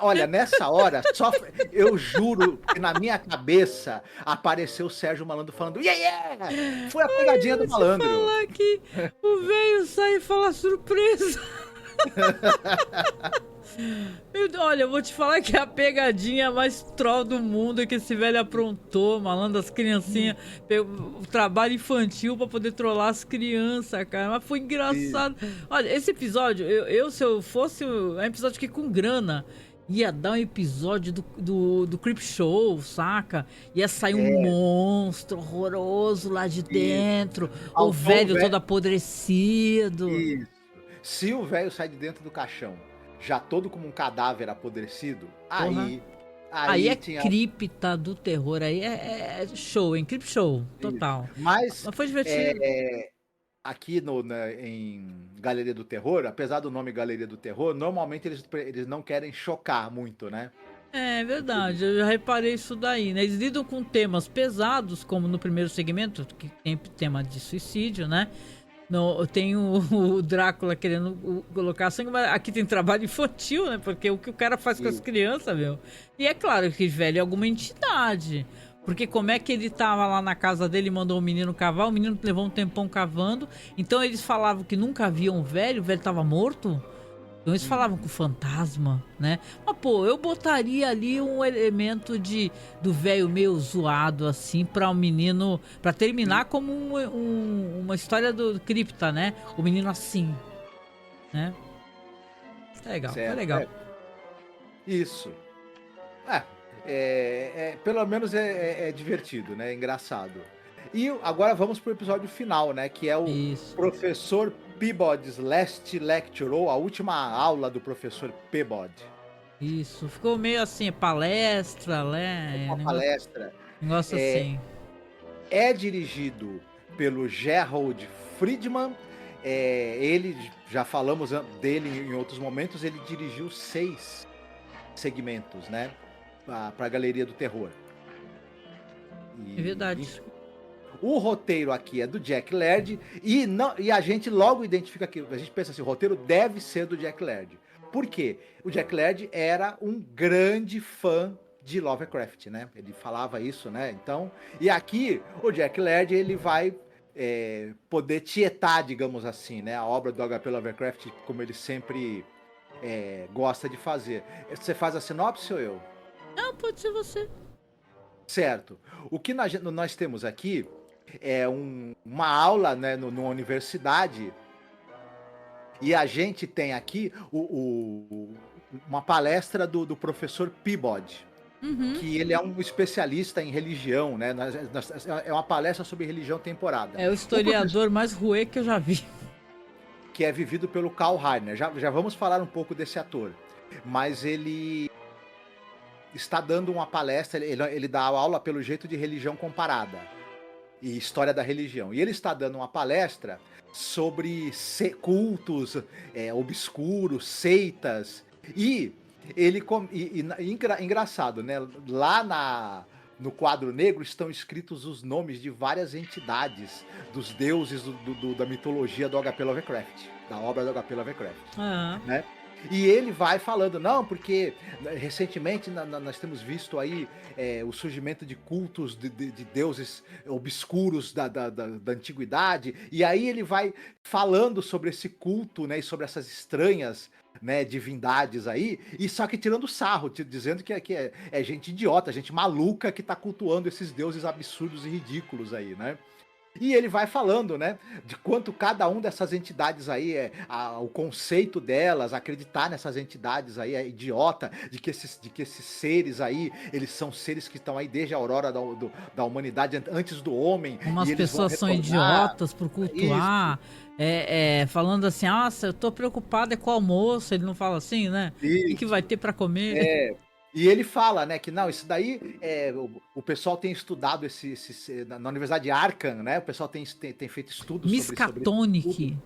olha, nessa hora, eu juro que na minha cabeça apareceu o Sérgio Malandro falando, yeah! Foi a pegadinha do malandro. Falar que o velho sai e fala surpresa. Olha, eu vou te falar que a pegadinha mais troll do mundo é que esse velho aprontou, malandro, as criancinhas, o trabalho infantil pra poder trollar as crianças, cara. Mas foi engraçado. Olha, esse episódio, se eu fosse um episódio aqui com grana, ia dar um episódio do Creep Show, saca? Ia sair um É, monstro horroroso lá de isso. dentro, o Faltou o velho todo velho. apodrecido. Isso. Se o velho sai de dentro do caixão, já todo como um cadáver apodrecido, Porra. aí. Aí Aí é tinha. cripta do terror, aí é show, hein? Creep Show, Isso. total. Mas Mas foi divertido. aqui em Galeria do Terror, apesar do nome Galeria do Terror, normalmente eles não querem chocar muito, né? É verdade, eu já reparei isso daí, né? Eles lidam com temas pesados, como no primeiro segmento, que tem tema de suicídio, né? No, tem o Drácula querendo colocar sangue, mas aqui tem trabalho infantil, né? Porque o que o cara faz com as E, crianças, meu. E é claro que velho é alguma entidade. Porque como é que ele tava lá na casa dele e mandou o menino cavar, o menino levou um tempão cavando. Então eles falavam que nunca viam o velho tava morto. Então eles falavam com o fantasma, né? Mas pô, eu botaria ali um elemento do velho meio zoado assim para o menino, para terminar como uma história do cripta, né? O menino assim, né? É legal, foi certo, legal. isso. É, pelo menos é divertido, né? É engraçado. E agora vamos pro episódio final, né? Que é o Isso, Professor Peabody's Last Lecture, ou a última aula do Professor Peabody. isso. Ficou meio assim, palestra, né? Uma palestra. Negócio É, assim. é dirigido pelo Gerald Friedman. Ele, já falamos dele em outros momentos, ele dirigiu 6 segmentos, né? Para a Galeria do Terror. É verdade. Enfim, o roteiro aqui é do Jack Laird e a gente logo identifica que a gente pensa assim, o roteiro deve ser do Jack Laird. Por quê? O Jack Laird era um grande fã de Lovecraft, né? Ele falava isso, né? Então, e aqui o Jack Laird ele vai poder tietar, digamos assim, né? A obra do H.P. Lovecraft como ele sempre gosta de fazer. Você faz a sinopse ou eu? Não, pode ser você. Certo. O que nós temos aqui é uma aula, né, numa universidade, e a gente tem aqui uma palestra do professor Peabody, Uhum. que ele é um especialista em religião, né? É uma palestra sobre religião temporada. É o O professor, historiador mais ruê que eu já vi. que é vivido pelo Karl Reiner, já vamos falar um pouco desse ator, mas ele está dando uma palestra, ele dá aula pelo jeito de religião comparada e história da religião. E ele está dando uma palestra sobre cultos obscuros, seitas. E ele. Engraçado, né? Lá no quadro negro estão escritos os nomes de várias entidades dos deuses da mitologia do H.P. Lovecraft, da obra do H.P. Lovecraft. Ah, Né? E ele vai falando, não, porque recentemente nós temos visto aí o surgimento de cultos de deuses obscuros da antiguidade, e aí ele vai falando sobre esse culto, né, e sobre essas estranhas, né, divindades aí, e só que tirando sarro, dizendo que é gente idiota, gente maluca que tá cultuando esses deuses absurdos e ridículos aí, né? E ele vai falando, né, de quanto cada um dessas entidades aí o conceito delas, acreditar nessas entidades aí é idiota, de que esses seres aí, eles são seres que estão aí desde a aurora da humanidade, antes do homem, como as e eles vão pessoas são retornar. idiotas por Isso, cultuar, falando assim, nossa, eu tô preocupado com o almoço, ele não fala assim, né? O que vai isso. ter pra comer? É, e ele fala, né, que não, isso daí o pessoal tem estudado na Universidade de Arkham, né? O pessoal tem feito estudos sobre esse estudo. Miskatonic.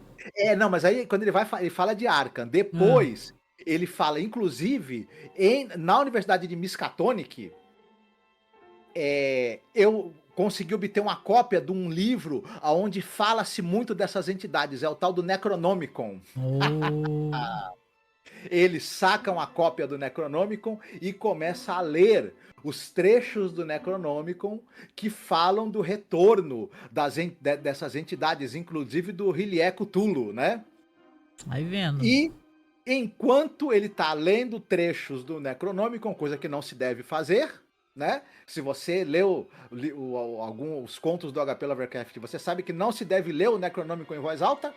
Não, mas aí quando ele fala de Arkham, Ah, depois ele fala, inclusive, na Universidade de Miskatonic, eu consegui obter uma cópia de um livro onde fala-se muito dessas entidades, é o tal do Necronomicon. oh, Eles sacam a cópia do Necronomicon e começam a ler os trechos do Necronomicon que falam do retorno dessas entidades, inclusive do Hyliä Cthulhu, né? aí vendo. E enquanto ele está lendo trechos do Necronomicon, coisa que não se deve fazer, né? Se você leu alguns contos do H.P. Lovecraft, você sabe que não se deve ler o Necronomicon em voz alta.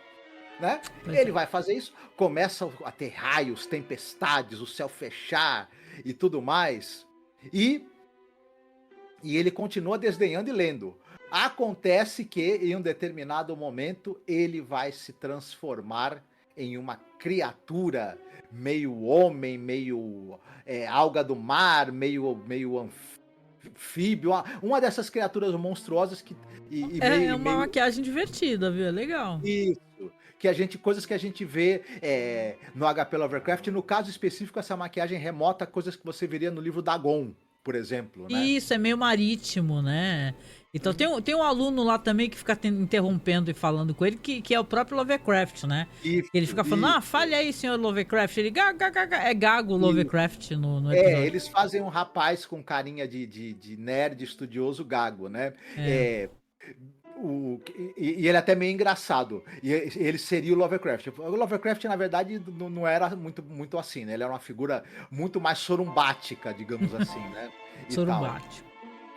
né? Pois Ele é. vai fazer isso, começa a ter raios, tempestades, o céu fechar e tudo mais, e ele continua desdenhando e lendo. Acontece que, em um determinado momento, ele vai se transformar em uma criatura meio homem, meio alga do mar, meio anfíbio, uma dessas criaturas monstruosas que e É uma meio maquiagem divertida, viu? É legal. isso, coisas que a gente vê no HP Lovecraft, no caso específico, essa maquiagem remota a coisas que você veria no livro Dagon, por exemplo, né? Isso, é meio marítimo, né? Então tem um aluno lá também que fica interrompendo e falando com ele, que é o próprio Lovecraft, né? Isso, Ele fica falando, fale aí, senhor Lovecraft. Ele, é gago o isso. Lovecraft no episódio. Eles fazem um rapaz com carinha de nerd estudioso gago, né? É, É, e ele é até meio engraçado. E ele seria o Lovecraft. O Lovecraft, na verdade, não era muito assim, né? Ele era uma figura muito mais sorumbática, digamos assim, né? E tal. Sorumbate.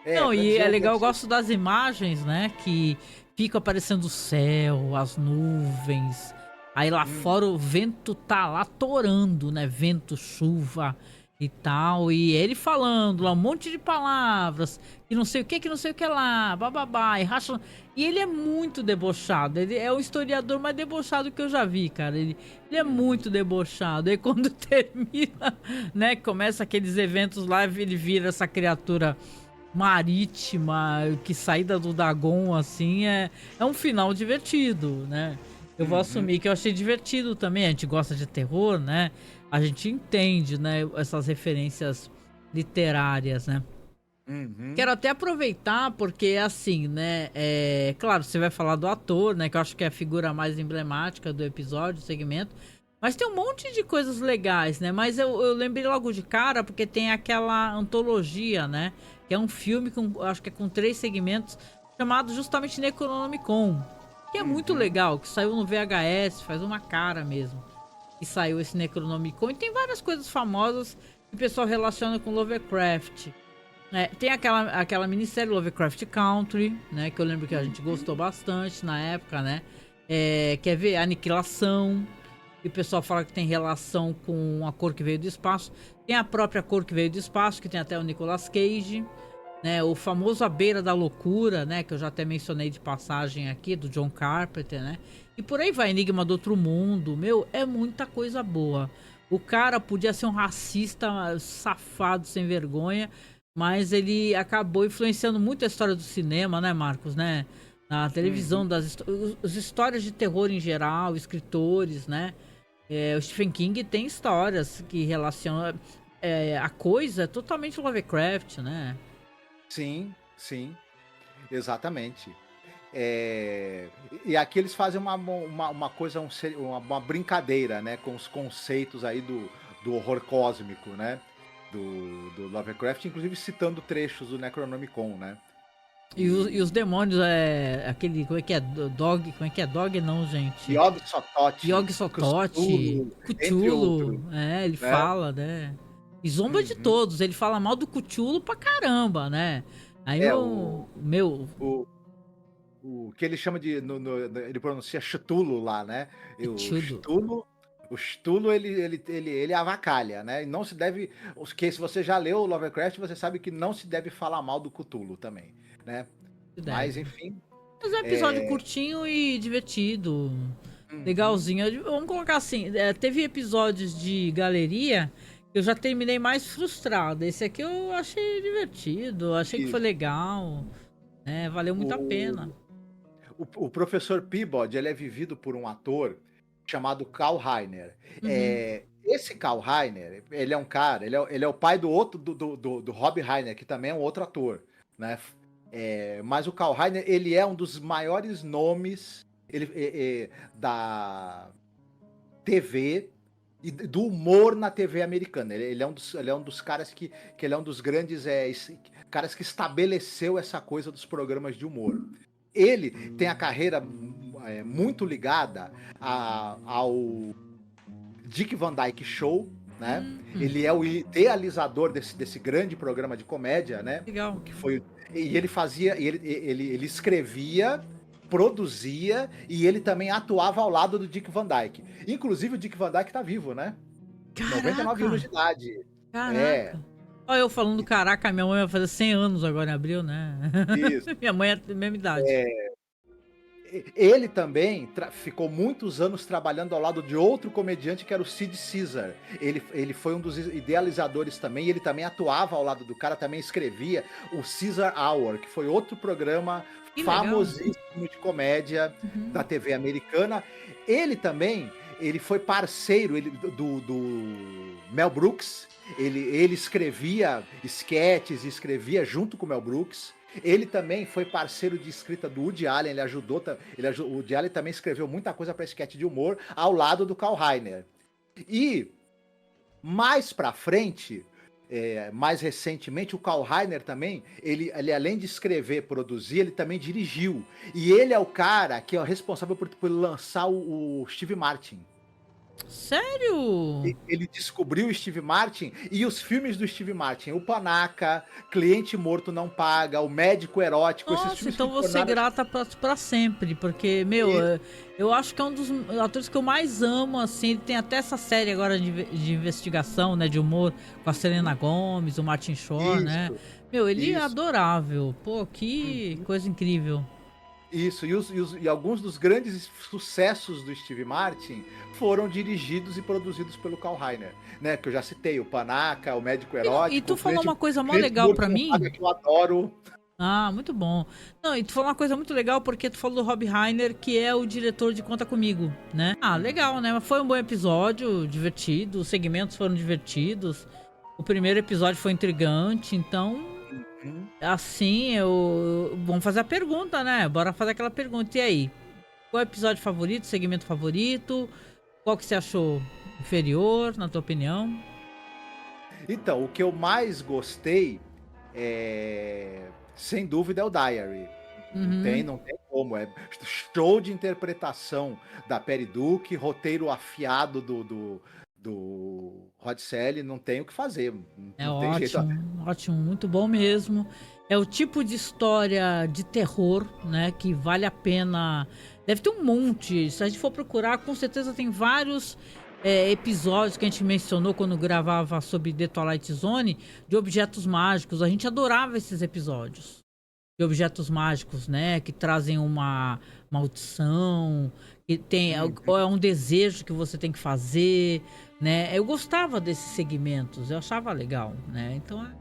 Não, Pra e dizer é o legal, eu negócio. gosto das imagens, né? Que fica aparecendo o céu, as nuvens. Aí lá fora o vento tá lá torando, né? Vento, chuva e tal. E ele falando lá um monte de palavras. Que não sei o que não sei o que lá. Bababá. E racha. E ele é muito debochado. Ele é o historiador mais debochado que eu já vi, cara. Ele é muito debochado. E quando termina, né? Começa aqueles eventos lá, ele vira essa criatura marítima, que saída do Dagon, assim, é um final divertido, né? Eu vou assumir que eu achei divertido também. A gente gosta de terror, né? A gente entende, né? Essas referências literárias, né? Uhum. Quero até aproveitar porque, assim, né? Claro, você vai falar do ator, né? Que eu acho que é a figura mais emblemática do episódio, do segmento. Mas tem um monte de coisas legais, né? Mas eu lembrei logo de cara porque tem aquela antologia, né? Que é um filme com, acho que é com 3 segmentos, chamado justamente Necronomicon. Que é muito legal, que saiu no VHS, faz uma cara mesmo. E saiu esse Necronomicon. E tem várias coisas famosas que o pessoal relaciona com Lovecraft. Tem aquela minissérie Lovecraft Country, né? Que eu lembro que a gente gostou bastante na época, né? Quer ver? Aniquilação. E o pessoal fala que tem relação com a cor que veio do espaço. Tem a própria cor que veio do espaço, que tem até o Nicolas Cage, né? O famoso A Beira da Loucura, né? Que eu já até mencionei de passagem aqui, do John Carpenter, né? E por aí vai, Enigma do Outro Mundo. Meu, é muita coisa boa. O cara podia ser um racista safado, sem vergonha, mas ele acabou influenciando muito a história do cinema, né, Marcos, né? Na televisão, as histórias de terror em geral, escritores, né? O Stephen King tem histórias que relacionam a coisa totalmente Lovecraft, né? Sim, sim, exatamente. E aqui eles fazem uma coisa, uma brincadeira, né, com os conceitos aí do horror cósmico, né, do Lovecraft, inclusive citando trechos do Necronomicon, né. E os demônios, aquele, como é que é? Dog, como é que é? Dog não, gente. Yog-Sothoth, Yog Sothoth, entre outros, Cthulhu, ele né. fala, né? E zomba de todos, ele fala mal do Cthulhu pra caramba, né? Aí o que ele chama de, ele pronuncia Cthulhu lá, né, Cthulhu. o Cthulhu ele avacalha, né, e não se deve, que se você já leu o Lovecraft, você sabe que não se deve falar mal do Cthulhu também, né, mas Deve. enfim. Mas é um episódio curtinho e divertido. Legalzinho. Vamos colocar assim, teve episódios de galeria que eu já terminei mais frustrado. Esse aqui eu achei divertido, achei que foi Isso. legal, né? Valeu muito a pena. O professor Peabody, ele é vivido por um ator chamado Karl Reiner. Uhum. Esse Karl Reiner, ele é um cara, ele é o pai do outro, do Rob Reiner, que também é um outro ator, né? Mas o Karl Reiner, ele é um dos maiores nomes da TV e do humor na TV americana. Ele é um dos caras que ele é um dos grandes caras que estabeleceu essa coisa dos programas de humor. Ele tem a carreira muito ligada ao Dick Van Dyke Show, né? Ele é o idealizador desse grande programa de comédia, né? Legal. Que foi, e ele fazia, ele escrevia produzia e ele também atuava ao lado do Dick Van Dyke. Inclusive o Dick Van Dyke tá vivo, né? Caraca! 99 anos de idade. Caraca! Olha eu falando caraca, minha mãe vai fazer 100 anos agora em abril, né? Isso. Minha mãe é da mesma idade. Ele também ficou muitos anos trabalhando ao lado de outro comediante que era o Sid Caesar. Ele foi um dos idealizadores também, e ele também atuava ao lado do cara, também escrevia o Caesar Hour, que foi outro programa Que famosíssimo de comédia da TV americana. Ele também, ele foi parceiro do Mel Brooks, ele escrevia esquetes, escrevia junto com o Mel Brooks. Ele também foi parceiro de escrita do Woody Allen, o Woody Allen também escreveu muita coisa para esquete de humor ao lado do Karl Reiner. E mais pra frente, mais recentemente, o Karl Reiner também, ele além de escrever, produzir, ele também dirigiu. E ele é o cara que é responsável por lançar o Steve Martin. Sério? Ele descobriu o Steve Martin e os filmes do Steve Martin, o Panaca, Cliente Morto Não Paga, o Médico Erótico. Nossa, esses filmes então você é grata pra sempre, porque, meu, eu acho que é um dos atores que eu mais amo, assim, ele tem até essa série agora de investigação, né, de humor, com a Selena Gomez, o Martin Short, né? Meu, ele é adorável, pô, que coisa incrível. Isso, e alguns dos grandes sucessos do Steve Martin foram dirigidos e produzidos pelo Karl Reiner, né? Que eu já citei, o Panaca, o Médico Erótico. E tu falou uma coisa mó legal pra mim. Que eu adoro. Ah, muito bom. Não, e tu falou uma coisa muito legal, porque tu falou do Rob Reiner, que é o diretor de Conta Comigo, né? Ah, legal, né? Mas foi um bom episódio, divertido, os segmentos foram divertidos, o primeiro episódio foi intrigante, então... Assim, vamos fazer a pergunta, né? Bora fazer aquela pergunta. E aí? Qual é o episódio favorito, segmento favorito? Qual que você achou inferior, na tua opinião? Então, o que eu mais gostei sem dúvida, é o Diary. Não tem como. É show de interpretação da Peri Duque, roteiro afiado do Rod Selly, não tem o que fazer. Não tem ótimo, jeito. Ótimo, muito bom mesmo. É o tipo de história de terror, né, que vale a pena. Deve ter um monte. Se a gente for procurar, com certeza tem vários episódios que a gente mencionou quando gravava sobre The Twilight Zone, de objetos mágicos. A gente adorava esses episódios de objetos mágicos, né, que trazem uma maldição, que tem é um desejo que você tem que fazer, né? Eu gostava desses segmentos, eu achava legal, né? Então é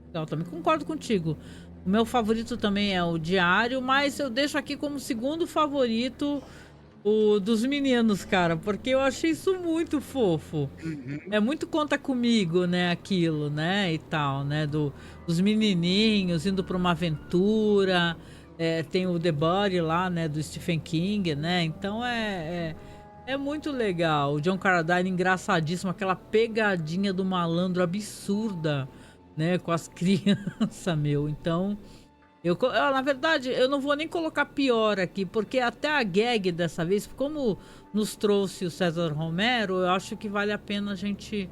legal também. Concordo contigo. O meu favorito também é o Diário, mas eu deixo aqui como segundo favorito o dos meninos, cara, porque eu achei isso muito fofo. É muito Conta Comigo, né, aquilo, né, e tal, né, dos menininhos indo pra uma aventura, tem o The Body lá, né, do Stephen King, né, então é muito legal. O John Carradine engraçadíssimo, aquela pegadinha do malandro absurda, né, com as crianças, meu, então... na verdade, eu não vou nem colocar pior aqui, porque até a gag dessa vez, como nos trouxe o César Romero, eu acho que vale a pena a gente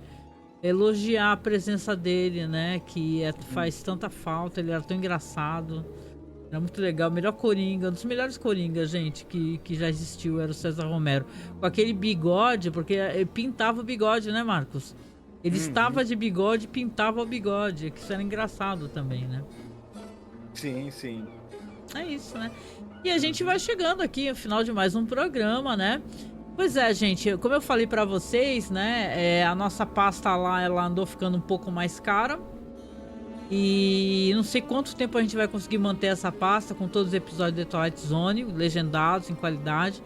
elogiar a presença dele, né? Que faz tanta falta, ele era tão engraçado, era muito legal, melhor Coringa, um dos melhores Coringas, gente, que já existiu, era o César Romero. Com aquele bigode, porque ele pintava o bigode, né, Marcos? Ele estava de bigode e pintava o bigode, que isso era engraçado também, né? Sim, sim. É isso, né? E a gente vai chegando aqui ao final de mais um programa, né? Pois é, gente, como eu falei pra vocês, né? A nossa pasta lá, ela andou ficando um pouco mais cara. E não sei quanto tempo a gente vai conseguir manter essa pasta com todos os episódios de Twilight Zone, legendados, em qualidade.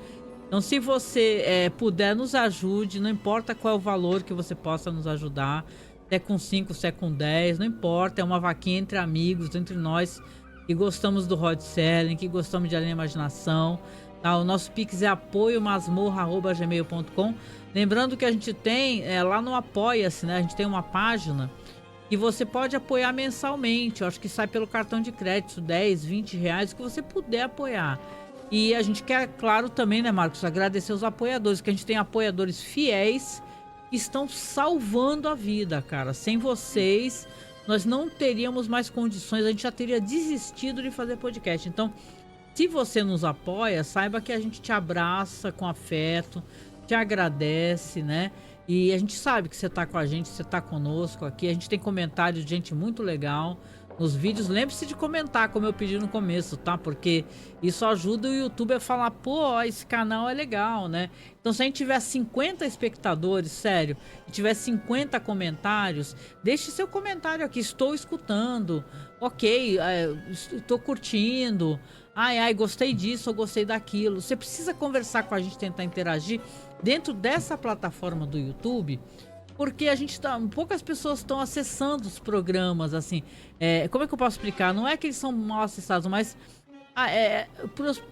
Então, se você puder, nos ajude, não importa qual é o valor que você possa nos ajudar. Se é com 5, se é com 10, não importa, é uma vaquinha entre amigos, entre nós que gostamos do Rod Selling, que gostamos de Além da Imaginação, tá? O nosso Pix é apoiomasmorra@gmail.com. Lembrando que a gente tem lá no Apoia-se, né? A gente tem uma página e você pode apoiar mensalmente. Eu acho que sai pelo cartão de crédito, 10, 20 reais, que você puder apoiar. E a gente quer, claro, também, né, Marcos, agradecer os apoiadores, que a gente tem apoiadores fiéis que estão salvando a vida, cara. Sem vocês, nós não teríamos mais condições, a gente já teria desistido de fazer podcast. Então, Se você nos apoia, saiba que a gente te abraça com afeto, te agradece, né? E a gente sabe que você tá com a gente, você tá conosco aqui. A gente tem comentários de gente muito legal nos vídeos. Lembre-se de comentar, como eu pedi no começo, tá? Porque isso ajuda o YouTube a falar, pô, esse canal é legal, né? Então, se a gente tiver 50 espectadores, sério, e tiver 50 comentários, deixe seu comentário aqui. Estou escutando, ok, estou curtindo. Ai, gostei disso ou gostei daquilo. Você precisa conversar com a gente, tentar interagir dentro dessa plataforma do YouTube, porque a gente poucas pessoas estão acessando os programas, assim. Como é que eu posso explicar? Não é que eles são mal acessados, mas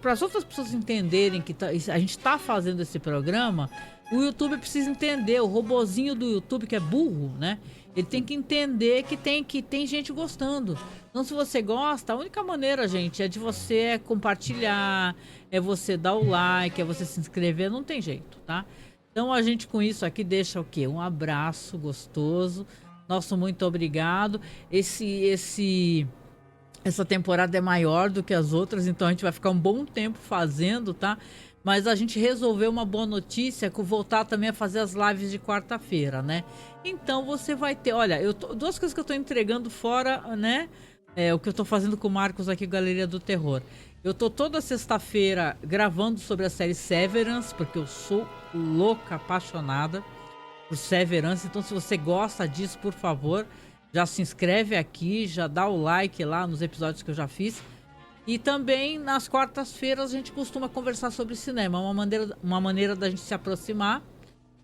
para as outras pessoas entenderem que a gente está fazendo esse programa, o YouTube precisa entender, o robozinho do YouTube, que é burro, né? Ele tem que entender que tem gente gostando. Então, se você gosta, a única maneira, gente, é de você compartilhar, é você dar o like, é você se inscrever, não tem jeito, tá? Então, a gente com isso aqui deixa o quê? Um abraço gostoso. Nosso muito obrigado. Essa temporada é maior do que as outras, então a gente vai ficar um bom tempo fazendo, tá? Mas a gente resolveu uma boa notícia, que voltar também a fazer as lives de quarta-feira, né? Então você vai ter, olha, duas coisas que eu tô entregando fora, né? O que eu tô fazendo com o Marcos aqui, Galeria do Terror. Eu tô toda sexta-feira gravando sobre a série Severance, porque eu sou louca, apaixonada por Severance. Então, se você gosta disso, por favor, já se inscreve aqui, já dá o like lá nos episódios que eu já fiz. E também nas quartas-feiras a gente costuma conversar sobre cinema, uma maneira da gente se aproximar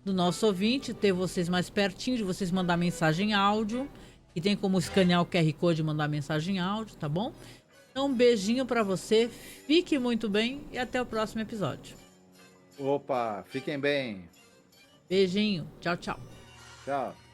do nosso ouvinte, ter vocês mais pertinho, de vocês mandar mensagem áudio, e tem como escanear o QR Code e mandar mensagem áudio, tá bom? Então um beijinho pra você, fique muito bem e até o próximo episódio. Opa, fiquem bem. Beijinho, tchau, tchau. Tchau.